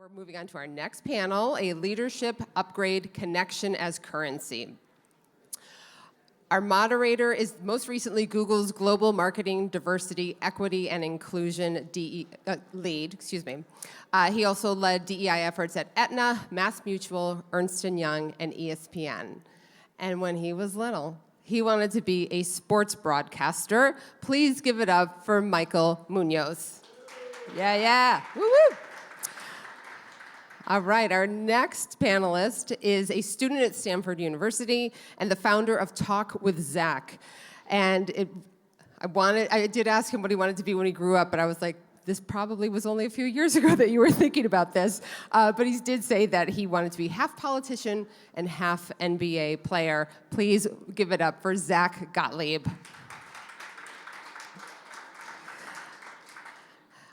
We're moving on to our next panel, a leadership upgrade connection as currency. Our moderator is most recently Google's Global Marketing, Diversity, Equity, and Inclusion lead. He also led DEI efforts at Aetna, MassMutual, Ernst & Young, and ESPN. And when he was little, he wanted to be a sports broadcaster. Please give it up for Michael Munoz. Yeah. Woo-woo. All right, our next panelist is a student at Stanford University and the founder of Talk with Zach. And I did ask him what he wanted to be when he grew up, but I was like, this probably was only a few years ago that you were thinking about this. But he did say that he wanted to be half politician and half NBA player. Please give it up for Zach Gottleib.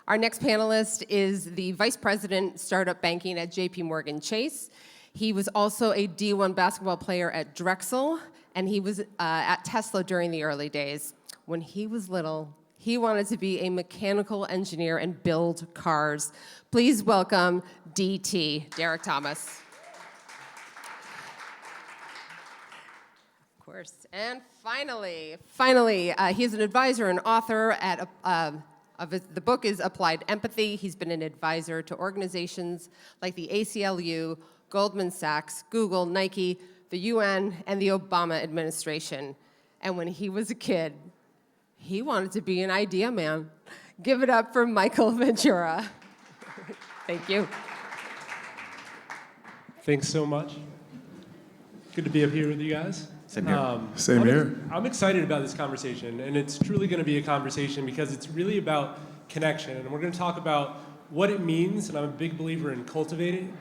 Our next panelist is the Vice President, Startup Banking at JPMorgan Chase. He was also a D1 basketball player at Drexel, and he was at Tesla during the early days. When he was little, he wanted to be a mechanical engineer and build cars. Please welcome DT, Derrick Thomas. Of course. And finally, he's an advisor and author at the book is Applied Empathy. He's been an advisor to organizations like the ACLU, Goldman Sachs, Google, Nike, the UN, and the Obama administration. And when he was a kid, he wanted to be an idea man. Give it up for Michael Ventura. Thank you. Thanks so much. Good to be up here with you guys. Same here. Same here. I'm excited about this conversation, and it's truly going to be a conversation because it's really about connection, and we're going to talk about what it means, and I'm a big believer in cultivating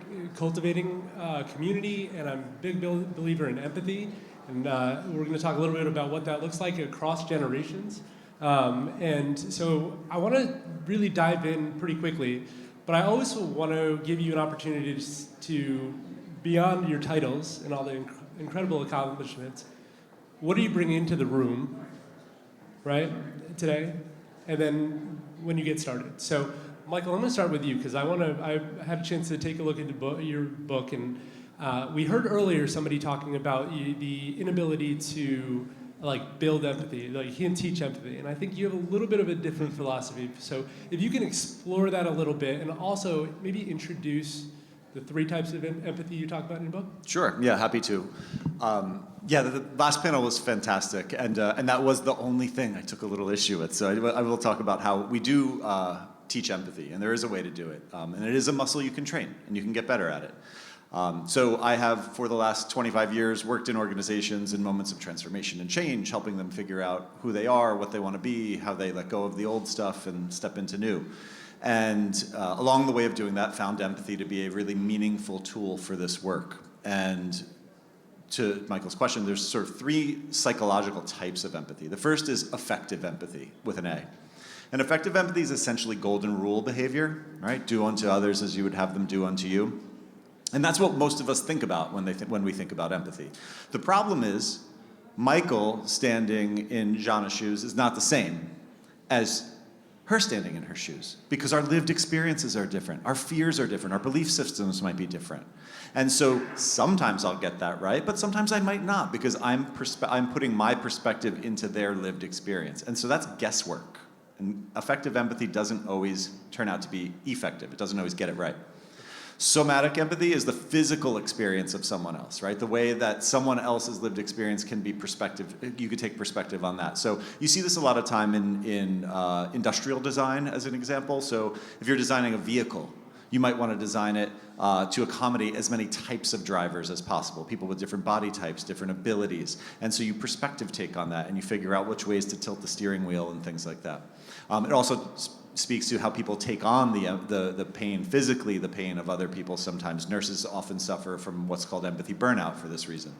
community, and I'm a big believer in empathy, and we're going to talk a little bit about what that looks like across generations. And so I want to really dive in pretty quickly, but I also want to give you an opportunity to beyond your titles and all the incredible accomplishments, what are you bringing into the room, right, today, and then when you get started. So, Michael, I'm going to start with you because I had a chance to take a look into your book, and we heard earlier somebody talking about the inability to build empathy, he can teach empathy, and I think you have a little bit of a different philosophy. So, if you can explore that a little bit, and also maybe introduce the 3 types of empathy you talk about in your book? Sure, yeah, happy to. The last panel was fantastic, and that was the only thing I took a little issue with. So I will talk about how we do teach empathy, and there is a way to do it. And it is a muscle you can train, and you can get better at it. So I have, for the last 25 years, worked in organizations in moments of transformation and change, helping them figure out who they are, what they want to be, how they let go of the old stuff and step into new. And along the way of doing that, found empathy to be a really meaningful tool for this work. And to Michael's question, there's sort of 3 psychological types of empathy. The first is effective empathy, with an A. And effective empathy is essentially golden rule behavior, right? Do unto others as you would have them do unto you. And that's what most of us think about when we think about empathy. The problem is, Michael standing in Jana's shoes is not the same as her standing in her shoes, because our lived experiences are different, our fears are different, our belief systems might be different. And so sometimes I'll get that right, but sometimes I might not, because I'm putting my perspective into their lived experience. And so that's guesswork. And effective empathy doesn't always turn out to be effective. It doesn't always get it right. Somatic empathy is the physical experience of someone else, right? The way that someone else's lived experience can be perspective, you could take perspective on that. So you see this a lot of time in industrial design, as an example. So if you're designing a vehicle, you might want to design it to accommodate as many types of drivers as possible, people with different body types, different abilities. And so you perspective take on that, and you figure out which ways to tilt the steering wheel and things like that. It also speaks to how people take on the pain, physically the pain of other people sometimes. Nurses often suffer from what's called empathy burnout for this reason.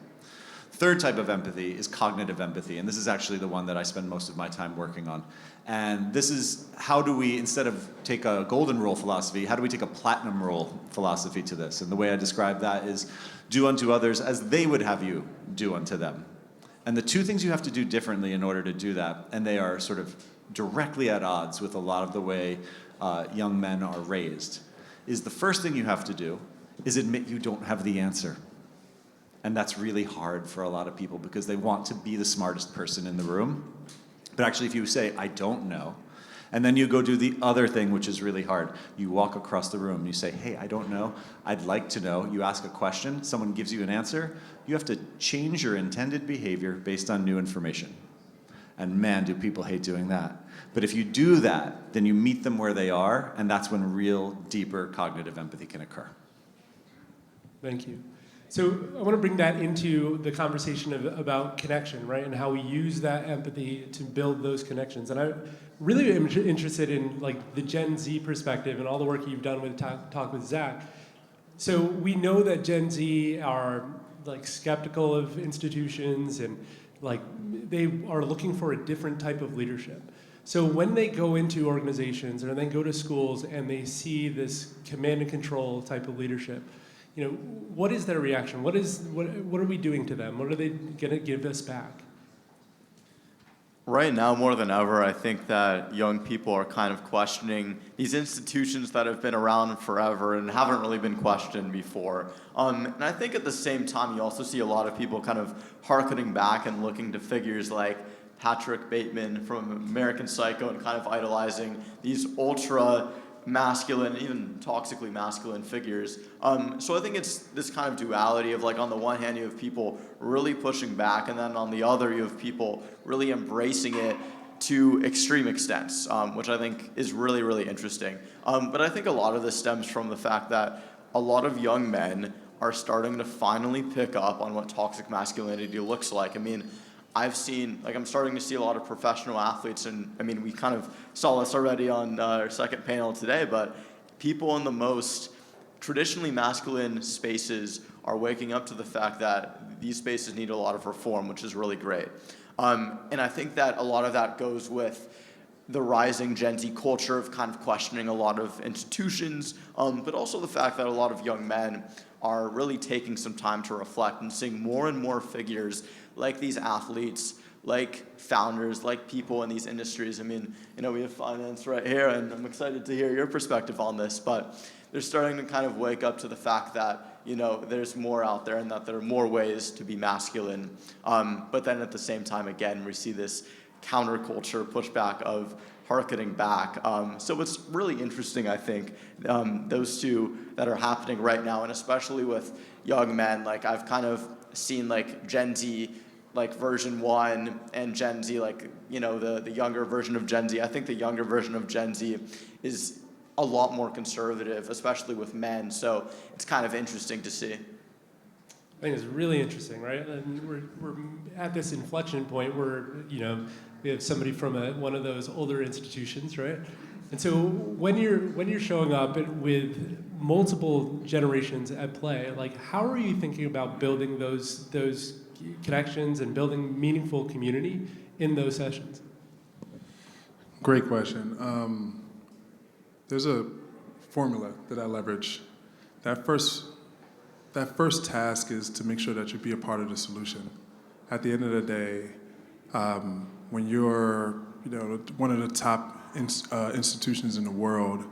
Third type of empathy is cognitive empathy, and this is actually the one that I spend most of my time working on. And this is, how do we, instead of take a golden rule philosophy, how do we take a platinum rule philosophy to this? And the way I describe that is, do unto others as they would have you do unto them. And the 2 things you have to do differently in order to do that, and they are sort of directly at odds with a lot of the way young men are raised, is the first thing you have to do is admit you don't have the answer. And that's really hard for a lot of people because they want to be the smartest person in the room. But actually, if you say, I don't know, and then you go do the other thing, which is really hard. You walk across the room, you say, hey, I don't know, I'd like to know. You ask a question, someone gives you an answer. You have to change your intended behavior based on new information. And man, do people hate doing that. But if you do that, then you meet them where they are, and that's when real, deeper cognitive empathy can occur. Thank you. So I want to bring that into the conversation about connection, right? And how we use that empathy to build those connections. And I really am interested in like the Gen Z perspective and all the work you've done with Talk with Zach. So we know that Gen Z are like skeptical of institutions and like they are looking for a different type of leadership. So when they go into organizations or they go to schools and they see this command and control type of leadership, you know, what is their reaction? What are we doing to them? What are they going to give us back? Right now, more than ever, I think that young people are kind of questioning these institutions that have been around forever and haven't really been questioned before. And I think at the same time, you also see a lot of people kind of hearkening back and looking to figures like Patrick Bateman from American Psycho and kind of idolizing these ultra masculine, even toxically masculine figures. So I think it's this kind of duality of like on the one hand you have people really pushing back and then on the other you have people really embracing it to extreme extents, which I think is really, really interesting. But I think a lot of this stems from the fact that a lot of young men are starting to finally pick up on what toxic masculinity looks like. I mean, I'm starting to see a lot of professional athletes, and I mean, we kind of saw this already on our second panel today, but people in the most traditionally masculine spaces are waking up to the fact that these spaces need a lot of reform, which is really great. And I think that a lot of that goes with the rising Gen Z culture of kind of questioning a lot of institutions, but also the fact that a lot of young men are really taking some time to reflect and seeing more and more figures like these athletes, like founders, like people in these industries. I mean, you know, we have finance right here, and I'm excited to hear your perspective on this, but they're starting to kind of wake up to the fact that, you know, there's more out there and that there are more ways to be masculine. But then at the same time, again, we see this counterculture pushback of hearkening back. So it's really interesting, I think, those two that are happening right now, and especially with young men. Like I've kind of seen like Gen Z, like version 1, and Gen Z, like, you know, the younger version of Gen Z. I think the younger version of Gen Z is a lot more conservative, especially with men. So it's kind of interesting to see. I think it's really interesting, right? And we're at this inflection point where, you know, we have somebody from one of those older institutions, right? And so when you're showing up with multiple generations at play, like how are you thinking about building those connections and building meaningful community in those sessions? Great question. There's a formula that I leverage. That first task is to make sure that you be a part of the solution. At the end of the day, when you're, you know, one of the top institutions in the world,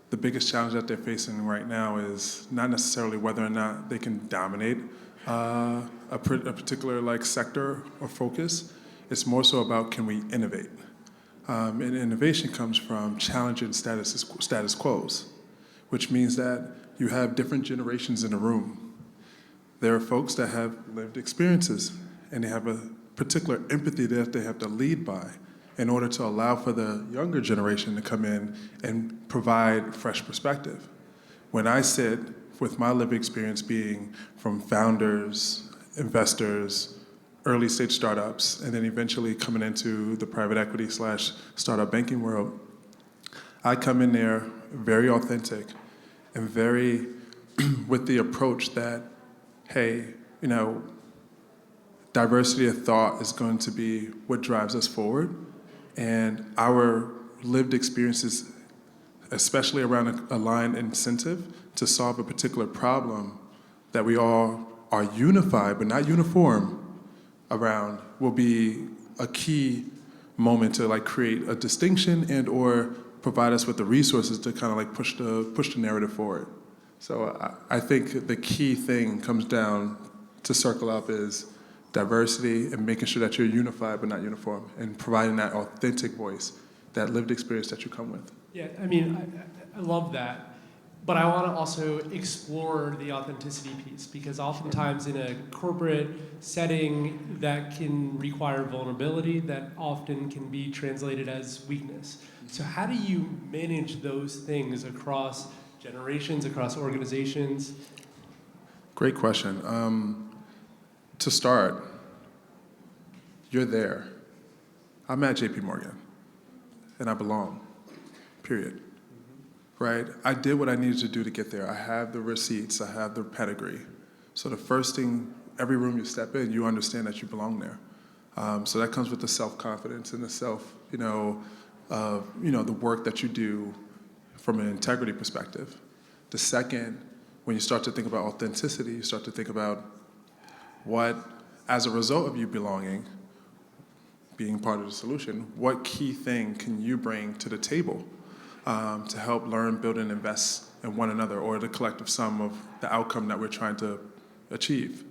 the biggest challenge that they're facing right now is not necessarily whether or not they can dominate a particular like sector or focus. It's more so about can we innovate. And innovation comes from challenging status quos, which means that you have different generations in a room. There are folks that have lived experiences, and they have a particular empathy that they have to lead by in order to allow for the younger generation to come in and provide fresh perspective. When I sit with my lived experience being from founders, investors, early stage startups, and then eventually coming into the private equity / startup banking world, I come in there very authentic and very with the approach that, hey, you know, diversity of thought is going to be what drives us forward. And our lived experiences, especially around a aligned incentive to solve a particular problem that we all are unified but not uniform around, will be a key moment to like create a distinction and or provide us with the resources to kind of like push the narrative forward. So I think the key thing comes down to circle up is diversity and making sure that you're unified but not uniform, and providing that authentic voice, that lived experience that you come with. Yeah, I mean, I love that. But I want to also explore the authenticity piece, because oftentimes in a corporate setting that can require vulnerability, that often can be translated as weakness. So how do you manage those things across generations, across organizations? Great question. To start, you're there. I'm at JPMorgan, and I belong, period. Right? I did what I needed to do to get there. I have the receipts, I have the pedigree. So the first thing, every room you step in, you understand that you belong there. So that comes with the self-confidence and the the work that you do from an integrity perspective. The second, when you start to think about authenticity, you start to think about what, as a result of you belonging, being part of the solution, what key thing can you bring to the table to help learn, build, and invest in one another, or the collective sum of the outcome that we're trying to achieve.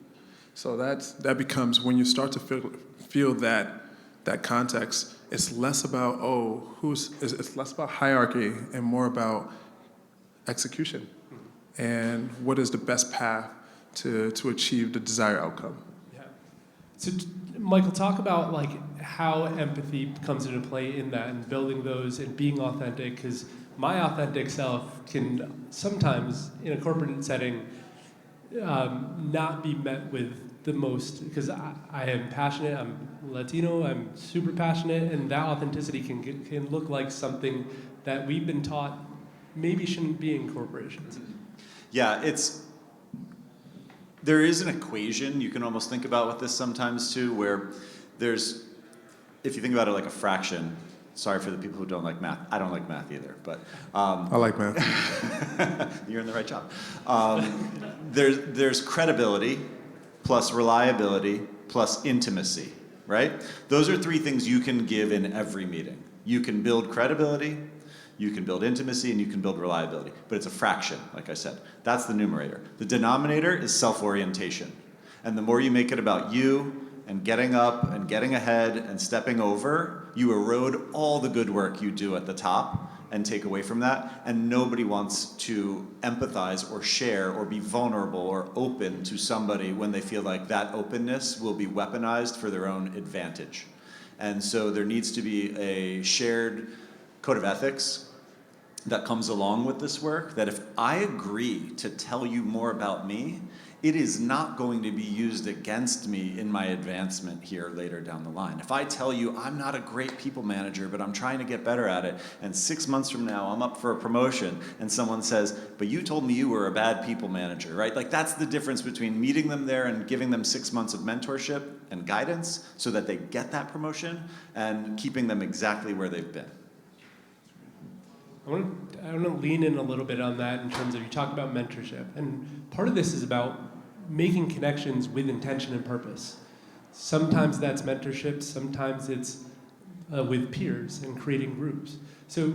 So that becomes, when you start to feel that context, it's less about, it's less about hierarchy and more about execution. And what is the best path to achieve the desired outcome? Yeah. So Michael, talk about like how empathy comes into play in that, and building those and being authentic, because my authentic self can sometimes in a corporate setting not be met with the most, because I am passionate, I'm Latino, I'm super passionate, and that authenticity can look like something that we've been taught maybe shouldn't be in corporations. Yeah, there is an equation you can almost think about with this sometimes too, where if you think about it like a fraction, sorry for the people who don't like math, I don't like math either, but I like math. you're in the right job. There's credibility plus reliability plus intimacy, right? Those are three things you can give in every meeting. You can build credibility, you can build intimacy, and you can build reliability. But it's a fraction, like I said. That's the numerator. The denominator is self-orientation. And the more you make it about you and getting up and getting ahead and stepping over, you erode all the good work you do at the top and take away from that. And nobody wants to empathize or share or be vulnerable or open to somebody when they feel like that openness will be weaponized for their own advantage. And so there needs to be a shared code of ethics that comes along with this work, that if I agree to tell you more about me, it is not going to be used against me in my advancement here later down the line. If I tell you I'm not a great people manager, but I'm trying to get better at it, and 6 months from now I'm up for a promotion, and someone says, but you told me you were a bad people manager, right? Like, that's the difference between meeting them there and giving them 6 months of mentorship and guidance so that they get that promotion, and keeping them exactly where they've been. I want to lean in a little bit on that in terms of, you talk about mentorship, and part of this is about making connections with intention and purpose. Sometimes that's mentorship, sometimes it's with peers and creating groups. So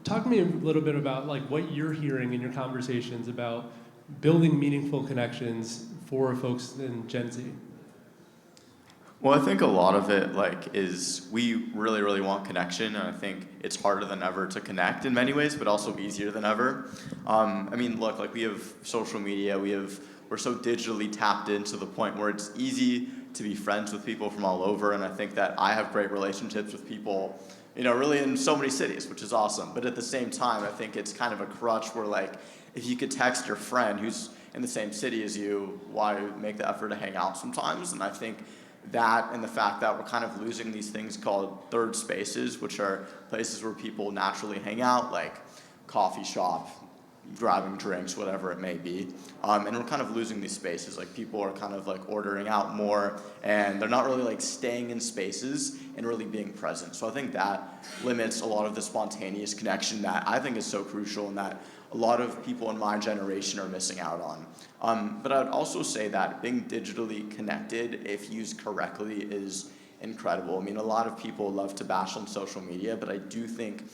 talk to me a little bit about like what you're hearing in your conversations about building meaningful connections for folks in Gen Z. Well, I think a lot of it is we really, really want connection, and I think it's harder than ever to connect in many ways, but also easier than ever. I mean, look, we have social media, we're so digitally tapped in to the point where it's easy to be friends with people from all over, and I think that I have great relationships with people, really in so many cities, which is awesome. But at the same time, I think it's kind of a crutch where if you could text your friend who's in the same city as you, why make the effort to hang out sometimes? And I think that, and the fact that we're kind of losing these things called third spaces, which are places where people naturally hang out, like coffee shop, grabbing drinks, whatever it may be. And we're kind of losing these spaces. People are kind of ordering out more, and they're not really staying in spaces and really being present. So I think that limits a lot of the spontaneous connection that I think is so crucial, and that a lot of people in my generation are missing out on. But I would also say that being digitally connected, if used correctly, is incredible. I mean, a lot of people love to bash on social media, but I do think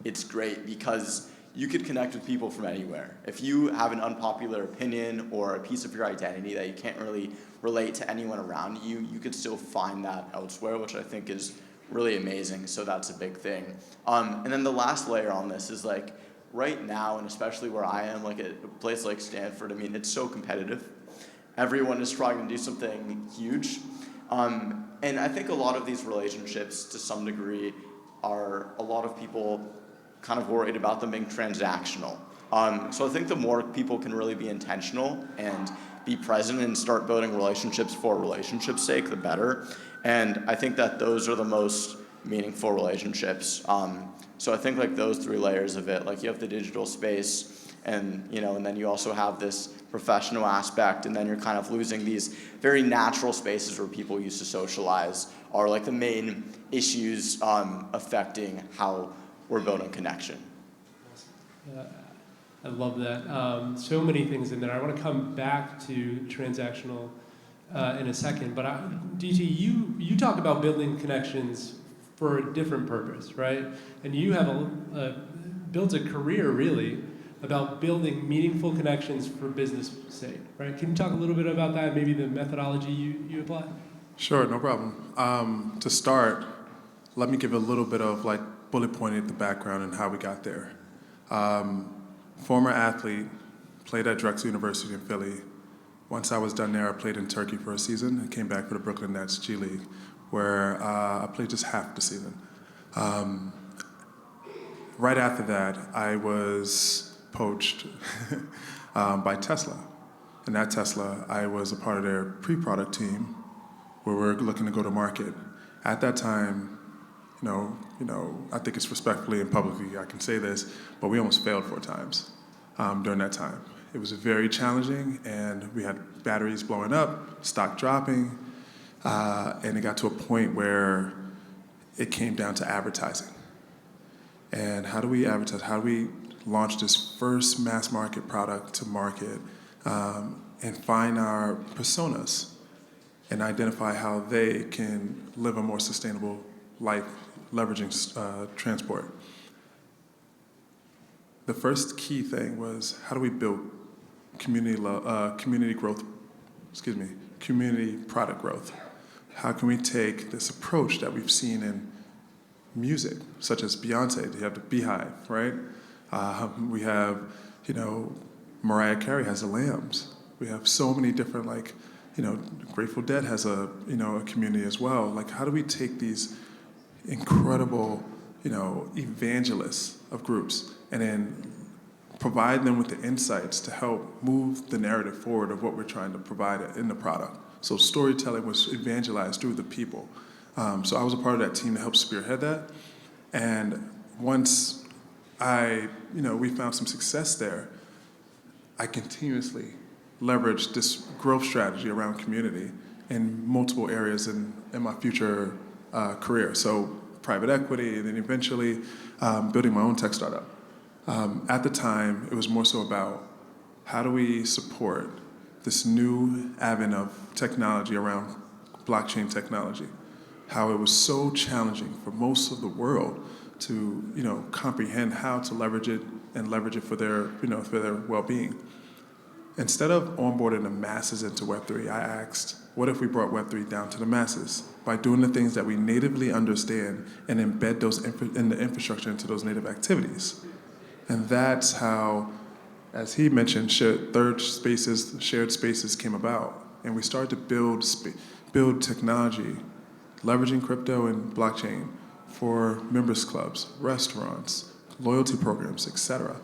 it's great because you could connect with people from anywhere. If you have an unpopular opinion or a piece of your identity that you can't really relate to anyone around you, you could still find that elsewhere, which I think is really amazing. So that's a big thing. And then the last layer on this is like right now, and especially where I am, like a place like Stanford, I mean, it's so competitive. Everyone is trying to do something huge. And I think a lot of these relationships, to some degree, are a lot of people kind of worried about them being transactional. So I think the more people can really be intentional and be present and start building relationships for relationships' sake, the better. And I think that those are the most meaningful relationships. So I think like those three layers of it, like you have the digital space, and and then you also have this professional aspect, and then you're kind of losing these very natural spaces where people used to socialize, are like the main issues affecting how we're building connection. I love that. So many things in there. I want to come back to transactional in a second, but DT, you talk about building connections for a different purpose, right? And you have built a career really about building meaningful connections for business sake, right? Can you talk a little bit about that, maybe the methodology you apply? Sure, no problem. To start, let me give a little bit of like bullet pointing at the background and how we got there. Former athlete, played at Drexel University in Philly. Once I was done there, I played in Turkey for a season and came back for the Brooklyn Nets G League, where I played just half the season. Right after that, I was poached by Tesla. And at Tesla, I was a part of their pre-product team where we're looking to go to market. At that time, I think it's respectfully and publicly I can say this, but we almost failed 4 times during that time. It was very challenging, and we had batteries blowing up, stock dropping, and it got to a point where it came down to advertising. And how do we advertise? How do we launch this first mass market product to market and find our personas and identify how they can live a more sustainable life leveraging transport? The first key thing was, how do we build community product growth? How can we take this approach that we've seen in music, such as Beyonce? You have the Beehive, right? We have, Mariah Carey has the Lambs. We have so many different, Grateful Dead has a community as well. Like, how do we take these incredible, evangelists of groups and then provide them with the insights to help move the narrative forward of what we're trying to provide in the product? So storytelling was evangelized through the people. So I was a part of that team to help spearhead that. And once we found some success there, I continuously leveraged this growth strategy around community in multiple areas in my future career. So private equity, and then eventually building my own tech startup. At the time, it was more so about how do we support this new advent of technology around blockchain technology, how it was so challenging for most of the world to comprehend how to leverage it and leverage it for their well-being. Instead of onboarding the masses into Web3, I asked, what if we brought Web3 down to the masses by doing the things that we natively understand and embed those in the infrastructure into those native activities? And that's how, as he mentioned, shared spaces came about. And we started to build technology, leveraging crypto and blockchain for members clubs, restaurants, loyalty programs, etc.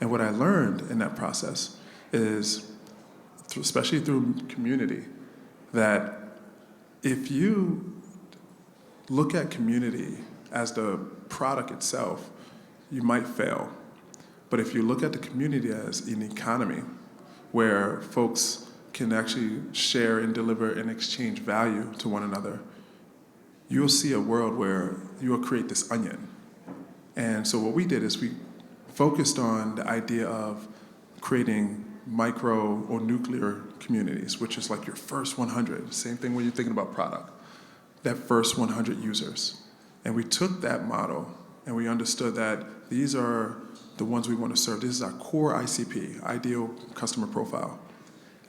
And what I learned in that process is, especially through community, that if you look at community as the product itself, you might fail. But if you look at the community as an economy where folks can actually share and deliver and exchange value to one another, you'll see a world where you will create this onion. And so what we did is we focused on the idea of creating micro or nuclear communities, which is like your first 100. Same thing when you're thinking about product. That first 100 users. And we took that model and we understood that these are the ones we want to serve. This is our core ICP, ideal customer profile.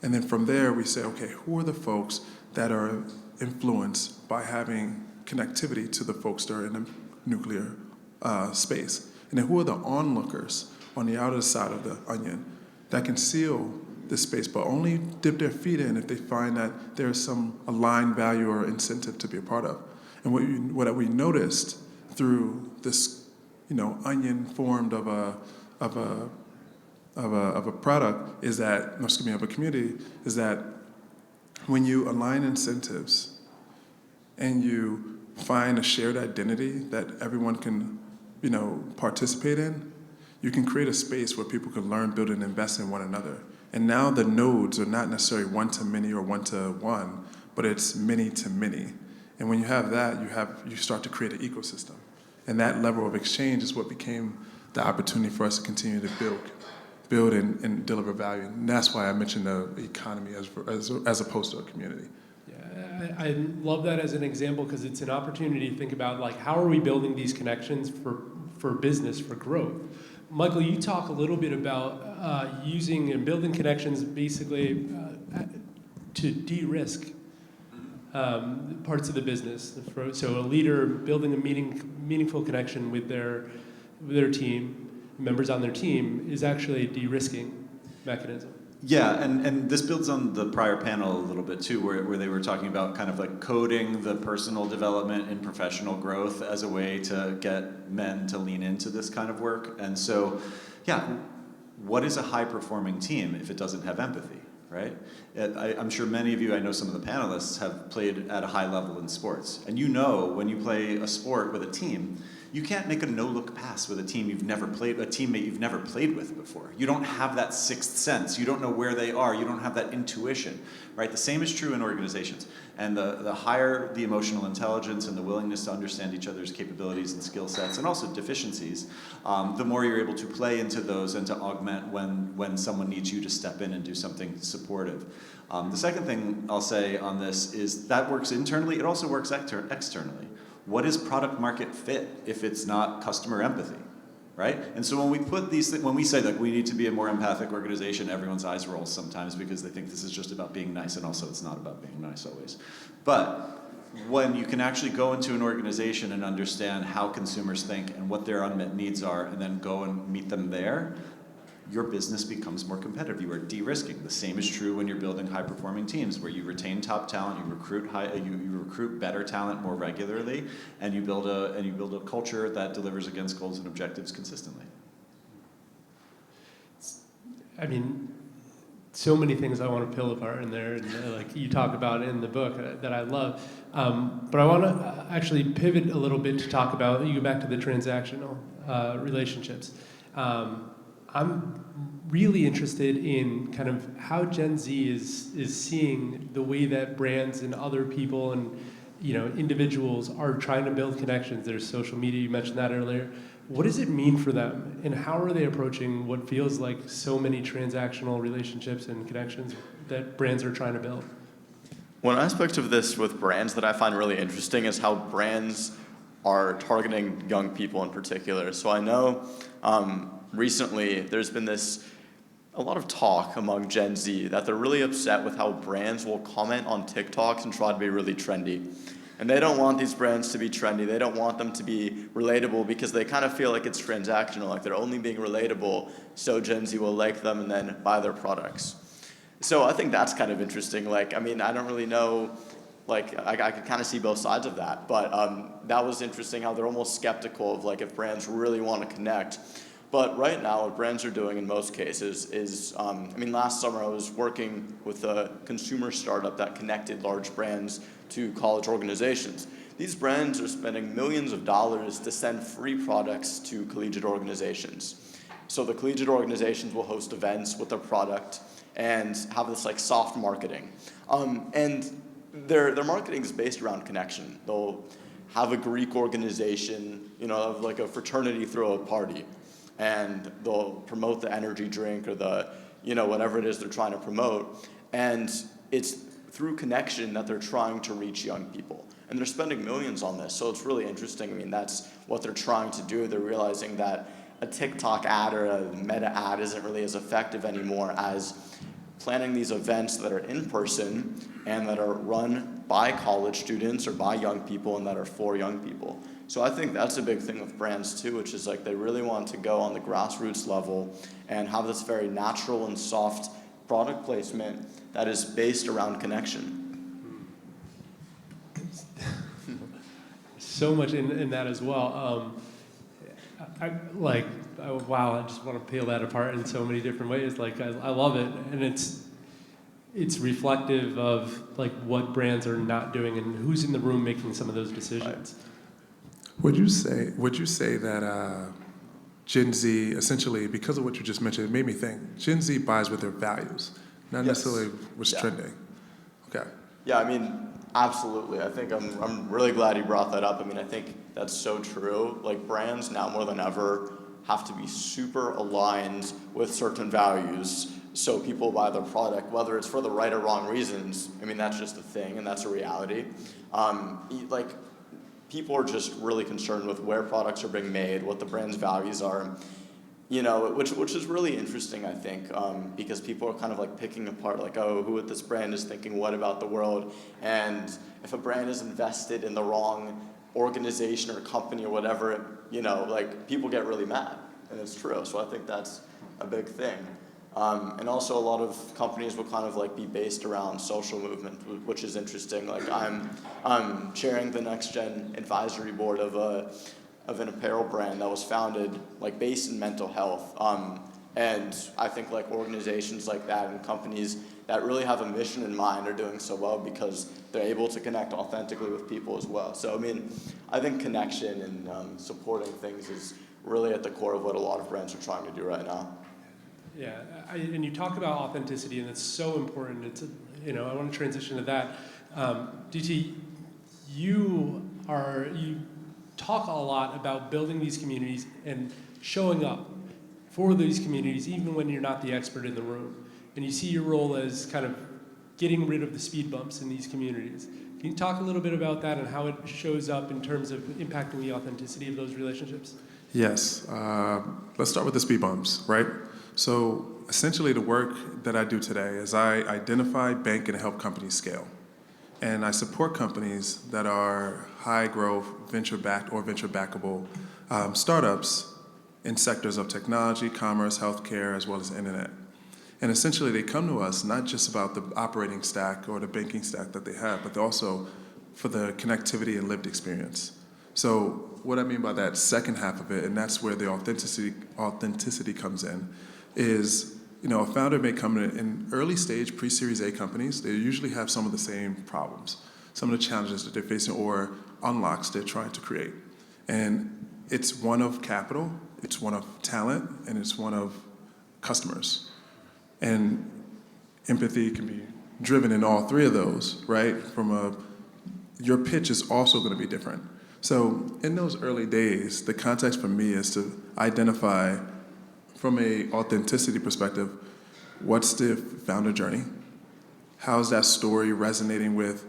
And then from there, we say, okay, who are the folks that are influenced by having connectivity to the folks that are in the nuclear space? And then who are the onlookers on the outer side of the onion that can seal this space, but only dip their feet in if they find that there's some aligned value or incentive to be a part of? And what we noticed through this, onion formed of a product is that, of a community, is that when you align incentives and you find a shared identity that everyone can, participate in, you can create a space where people can learn, build, and invest in one another. And now the nodes are not necessarily one-to-many or one-to-one, but it's many-to-many. And when you have that, you start to create an ecosystem. And that level of exchange is what became the opportunity for us to continue to build and deliver value. And that's why I mentioned the economy as opposed to a community. Yeah, I love that as an example because it's an opportunity to think about how are we building these connections for business, for growth. Michael, you talk a little bit about using and building connections basically to de-risk parts of the business. So a leader building a meaningful connection with their team, members on their team, is actually a de-risking mechanism. Yeah, and this builds on the prior panel a little bit too, where they were talking about kind of coding the personal development and professional growth as a way to get men to lean into this kind of work. And so, yeah, what is a high-performing team if it doesn't have empathy, right? I'm sure many of you, I know some of the panelists, have played at a high level in sports. And when you play a sport with a team, you can't make a no-look pass with a teammate you've never played with before. You don't have that sixth sense. You don't know where they are. You don't have that intuition, right? The same is true in organizations. And the higher the emotional intelligence and the willingness to understand each other's capabilities and skill sets, and also deficiencies, the more you're able to play into those and to augment when someone needs you to step in and do something supportive. The second thing I'll say on this is that works internally. It also works externally. What is product market fit if it's not customer empathy, right? And so when we put when we say we need to be a more empathic organization, everyone's eyes roll sometimes because they think this is just about being nice, and also it's not about being nice always. But when you can actually go into an organization and understand how consumers think and what their unmet needs are, and then go and meet them there, your business becomes more competitive. You are de-risking. The same is true when you're building high-performing teams, where you retain top talent, you recruit better talent more regularly, and you build a culture that delivers against goals and objectives consistently. I mean, so many things I want to pull apart in there, and you talk about in the book that I love. But I want to actually pivot a little bit to talk about. You go back to the transactional relationships. I'm really interested in kind of how Gen Z is seeing the way that brands and other people and individuals are trying to build connections. There's social media, you mentioned that earlier. What does it mean for them, and how are they approaching what feels like so many transactional relationships and connections that brands are trying to build? One aspect of this with brands that I find really interesting is how brands are targeting young people in particular. So I know recently there's been a lot of talk among Gen Z that they're really upset with how brands will comment on TikToks and try to be really trendy. And they don't want these brands to be trendy. They don't want them to be relatable because they kind of feel like it's transactional, like they're only being relatable so Gen Z will like them and then buy their products. So I think that's kind of interesting. I don't really know, I could kind of see both sides of that. But that was interesting how they're almost skeptical of if brands really want to connect. But right now, what brands are doing in most cases is, last summer I was working with a consumer startup that connected large brands to college organizations. These brands are spending millions of dollars to send free products to collegiate organizations. So the collegiate organizations will host events with their product and have this soft marketing. And their marketing is based around connection. They'll have a Greek organization, have a fraternity throw a party. And they'll promote the energy drink or the, whatever it is they're trying to promote. And it's through connection that they're trying to reach young people. And they're spending millions on this, so it's really interesting. I mean, that's what they're trying to do. They're realizing that a TikTok ad or a Meta ad isn't really as effective anymore as planning these events that are in person and that are run by college students or by young people and that are for young people. So I think that's a big thing with brands too, which is like they really want to go on the grassroots level and have this very natural and soft product placement that is based around connection. So much in that as well. Wow, I just want to peel that apart in so many different ways. Like, I love it, and it's reflective of like what brands are not doing and who's in the room making some of those decisions. Would you say that Gen Z, essentially, because of what you just mentioned, it made me think, Gen Z buys with their values, not necessarily what's trending. Okay. Yeah, I mean, absolutely. I think I'm really glad you brought that up. I mean, I think that's so true. Like, brands now more than ever have to be super aligned with certain values so people buy their product, whether it's for the right or wrong reasons. I mean, that's just a thing, and that's a reality. People are just really concerned with where products are being made, what the brand's values are, you know, which is really interesting, I think, because people are kind of like picking apart, like, oh, who at this brand is thinking what about the world? And if a brand is invested in the wrong organization or company or whatever, you know, like, people get really mad, and it's true. So I think that's a big thing. And also a lot of companies will kind of like be based around social movement, which is interesting. Like, I'm chairing the Next Gen advisory board of an apparel brand that was founded like based in mental health. And I think like organizations like that and companies that really have a mission in mind are doing so well because they're able to connect authentically with people as well. So I mean, I think connection and supporting things is really at the core of what a lot of brands are trying to do right now. Yeah, and you talk about authenticity, and it's so important. I want to transition to that. DT, you talk a lot about building these communities and showing up for these communities, even when you're not the expert in the room. And you see your role as kind of getting rid of the speed bumps in these communities. Can you talk a little bit about that and how it shows up in terms of impacting the authenticity of those relationships? Yes. Let's start with the speed bumps, right? So essentially the work that I do today is I identify, bank, and help companies scale. And I support companies that are high growth, venture-backed or venture-backable startups in sectors of technology, commerce, healthcare, as well as internet. And essentially they come to us not just about the operating stack or the banking stack that they have, but also for the connectivity and lived experience. So what I mean by that second half of it, and that's where the authenticity comes in, is, a founder may come in early stage pre-Series A companies. They usually have some of the same problems, some of the challenges that they're facing or unlocks they're trying to create. And it's one of capital, it's one of talent, and it's one of customers. And empathy can be driven in all three of those, right? Your pitch is also going to be different. So in those early days, the context for me is to identify, from a authenticity perspective, what's the founder journey? How's that story resonating with,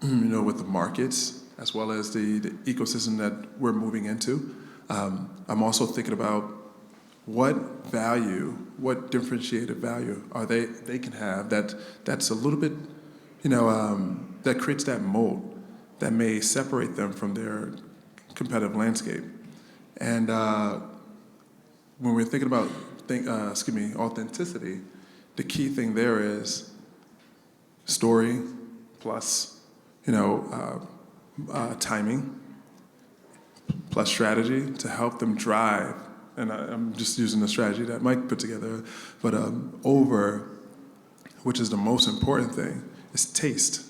with the markets as well as the ecosystem that we're moving into? I'm also thinking about what differentiated value are they can have that's a little bit, that creates that moat that may separate them from their competitive landscape. And when we're thinking about authenticity, the key thing there is story plus, timing plus strategy to help them drive. And I'm just using the strategy that Mike put together, but which is the most important thing, is taste.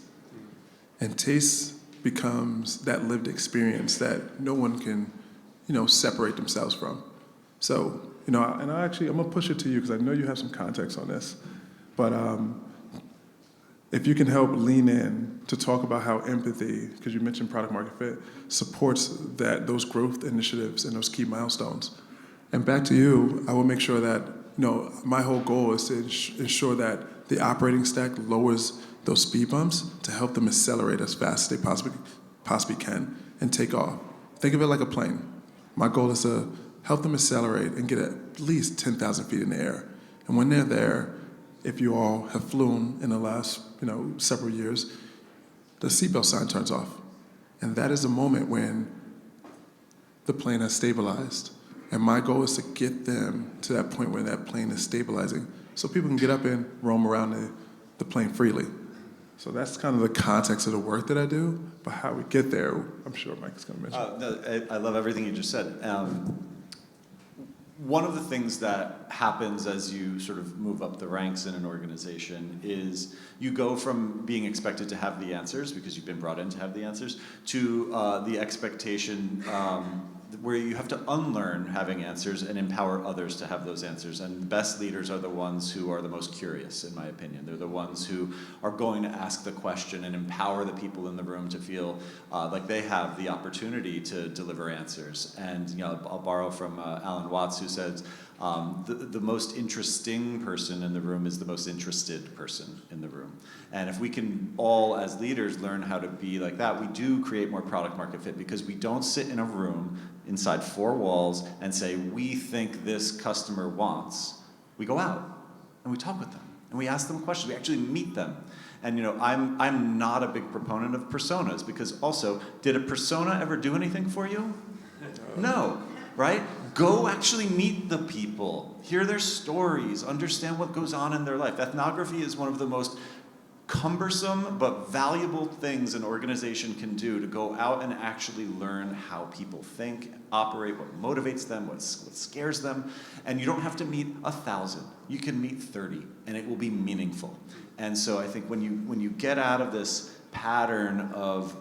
And taste becomes that lived experience that no one can, separate themselves from. So, and I'm gonna push it to you because I know you have some context on this, but if you can help lean in to talk about how empathy, because you mentioned product market fit, supports those growth initiatives and those key milestones. And back to you, I will make sure that my whole goal is to ensure that the operating stack lowers those speed bumps to help them accelerate as fast as they possibly can and take off. Think of it like a plane. My goal is to help them accelerate and get at least 10,000 feet in the air. And when they're there, if you all have flown in the last, several years, the seatbelt sign turns off. And that is the moment when the plane has stabilized. And my goal is to get them to that point where that plane is stabilizing so people can get up and roam around the plane freely. So that's kind of the context of the work that I do, but how we get there, I'm sure Mike is going to mention. No, I love everything you just said. One of the things that happens as you sort of move up the ranks in an organization is you go from being expected to have the answers, because you've been brought in to have the answers, to the expectation where you have to unlearn having answers and empower others to have those answers. And the best leaders are the ones who are the most curious, in my opinion. They're the ones who are going to ask the question and empower the people in the room to feel like they have the opportunity to deliver answers. And I'll borrow from Alan Watts, who says, the most interesting person in the room is the most interested person in the room. And if we can all, as leaders, learn how to be like that, we do create more product market fit, because we don't sit in a room inside four walls and say, we think this customer wants. We go out and we talk with them and we ask them questions. We actually meet them. And I'm not a big proponent of personas, because also, did a persona ever do anything for you? No, right? Go actually meet the people, hear their stories, understand what goes on in their life. Ethnography is one of the most cumbersome but valuable things an organization can do, to go out and actually learn how people think, operate, what motivates them, what scares them. And you don't have to meet 1,000. You can meet 30, and it will be meaningful. And so I think when you get out of this pattern of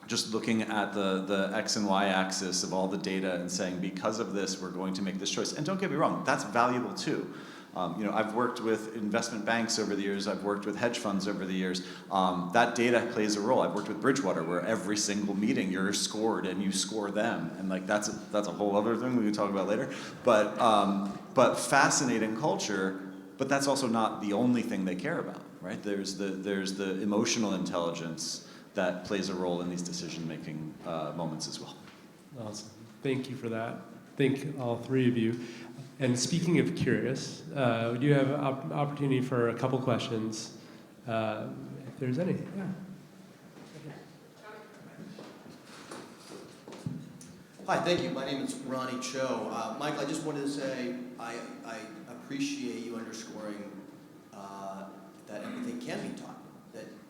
just looking at the X and Y axis of all the data and saying, because of this, we're going to make this choice. And don't get me wrong, that's valuable too. I've worked with investment banks over the years. I've worked with hedge funds over the years. That data plays a role. I've worked with Bridgewater, where every single meeting you're scored and you score them, and that's a whole other thing we can talk about later. But fascinating culture. But that's also not the only thing they care about, right? There's the emotional intelligence that plays a role in these decision-making moments as well. Awesome. Thank you for that. Thank all three of you. And speaking of curious, we do have an opportunity for a couple questions, if there's any. Yeah. Hi, thank you. My name is Ronnie Cho. Michael, I just wanted to say I appreciate you underscoring that empathy can be taught.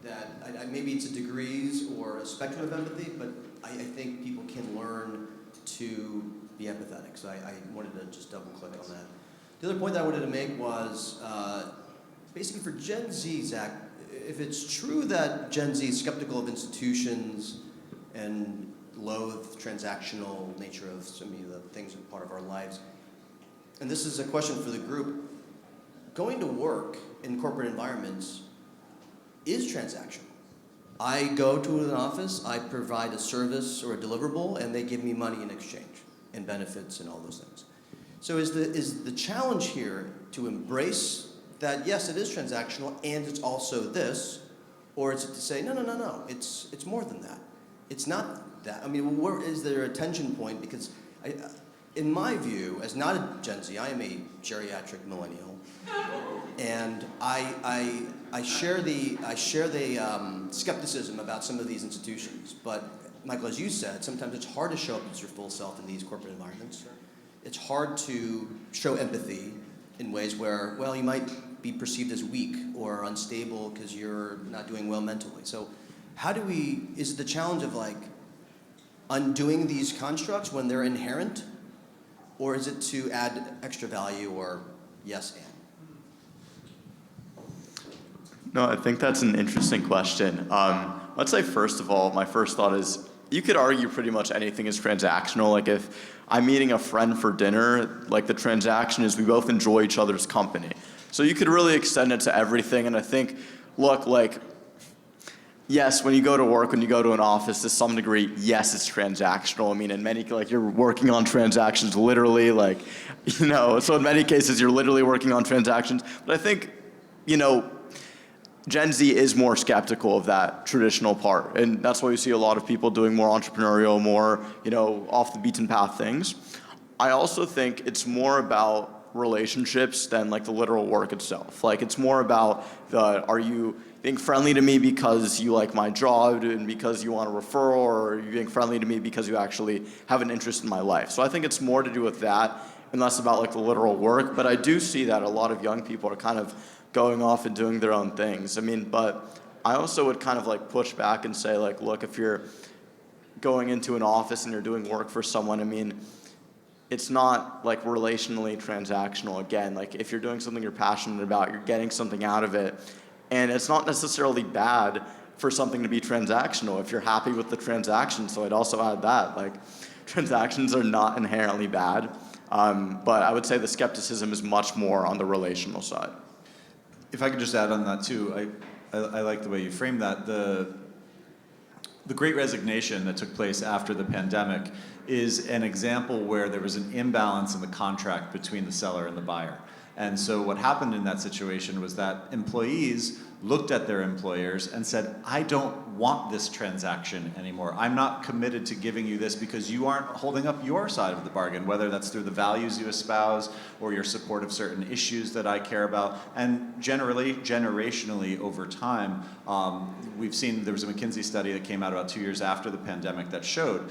That maybe it's a degrees or a spectrum of empathy, but I think people can learn to be empathetic. So I wanted to just double click on that. The other point that I wanted to make was basically for Gen Z, Zach, if it's true that Gen Z is skeptical of institutions and loathe transactional nature of so many of the things that are part of our lives, and this is a question for the group, going to work in corporate environments is transactional. I go to an office, I provide a service or a deliverable, and they give me money in exchange, and benefits and all those things. So is the challenge here to embrace that, yes, it is transactional, and it's also this, or is it to say, no, it's more than that. It's not that. I mean, where is there a tension point? Because in my view, as not a Gen Z, I am a geriatric millennial, and I share the skepticism about some of these institutions. But Michael, as you said, sometimes it's hard to show up as your full self in these corporate environments. It's hard to show empathy in ways where, well, you might be perceived as weak or unstable because you're not doing well mentally. So is it the challenge of like undoing these constructs when they're inherent? Or is it to add extra value or yes and? No, I think that's an interesting question. Let's say, first of all, my first thought is you could argue pretty much anything is transactional. Like if I'm meeting a friend for dinner, like the transaction is we both enjoy each other's company. So you could really extend it to everything. And I think, look, like yes, when you go to work, when you go to an office, to some degree, yes, it's transactional. I mean, in many, like, you're working on transactions literally, like, so in many cases, you're literally working on transactions. But I think, Gen Z is more skeptical of that traditional part. And that's why you see a lot of people doing more entrepreneurial, more, off the beaten path things. I also think it's more about relationships than like the literal work itself. Like, it's more about are you being friendly to me because you like my job and because you want a referral, or are you being friendly to me because you actually have an interest in my life? So I think it's more to do with that and less about like the literal work. But I do see that a lot of young people are kind of going off and doing their own things. I mean, but I also would kind of like push back and say, like, look, if you're going into an office and you're doing work for someone, I mean, it's not like relationally transactional. Again, like, if you're doing something you're passionate about, you're getting something out of it. And it's not necessarily bad for something to be transactional if you're happy with the transaction. So I'd also add that, like, transactions are not inherently bad. But I would say the skepticism is much more on the relational side. If I could just add on that too, I like the way you framed that. The Great Resignation that took place after the pandemic is an example where there was an imbalance in the contract between the seller and the buyer. And so what happened in that situation was that employees looked at their employers and said, I don't want this transaction anymore. I'm not committed to giving you this because you aren't holding up your side of the bargain, whether that's through the values you espouse or your support of certain issues that I care about. And generally, generationally over time, we've seen, there was a McKinsey study that came out about 2 years after the pandemic that showed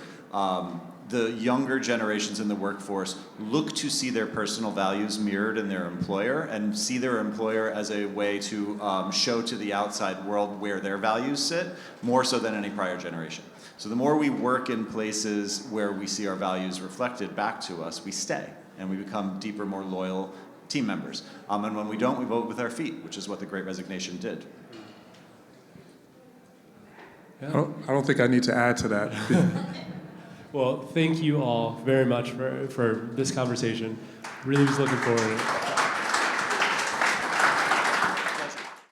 the younger generations in the workforce look to see their personal values mirrored in their employer and see their employer as a way to show to the outside world where their values sit, more so than any prior generation. So the more we work in places where we see our values reflected back to us, we stay and we become deeper, more loyal team members. And when we don't, we vote with our feet, which is what the Great Resignation did. Yeah. I don't think I need to add to that. Well, thank you all very much for this conversation. Really was looking forward to it.